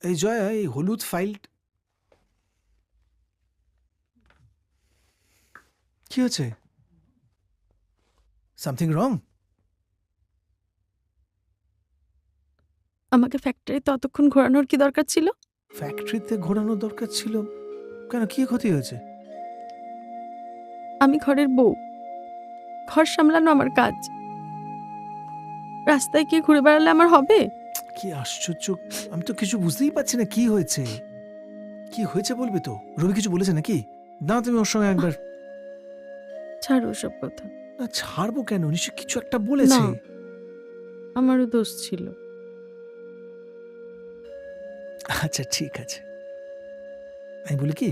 এই জয়া, এই হলুদ ফাইল কি হচ্ছে? Something wrong? আমাকে ফ্যাক্টরি ততক্ষণ ঘোরানোর কি দরকার ছিল? ফ্যাক্টরিতে ঘোরানোর দরকার ছিল কেন? কি ক্ষতি হয়েছে? আমি ঘরের বউ, ঘর সামলানো আমার কাজ। রাস্তায় গিয়ে ঘুরে বেড়ালে আমার হবে? কি আশ্চর্য! আমি তো কিছু বুঝতেই পারছি না কি হয়েছে। কি হয়েছে বলবি তো? রবি কিছু বলেছে নাকি? না, তুমি ওর সঙ্গে একবার। ছাড়ো ওসব কথা। না, ছাড়বো কেন? নিশ্চয় কিছু একটা না, বলেছে। আমারও দোষ ছিল। আচ্ছা, ঠিক আছে। আমি বলি কি,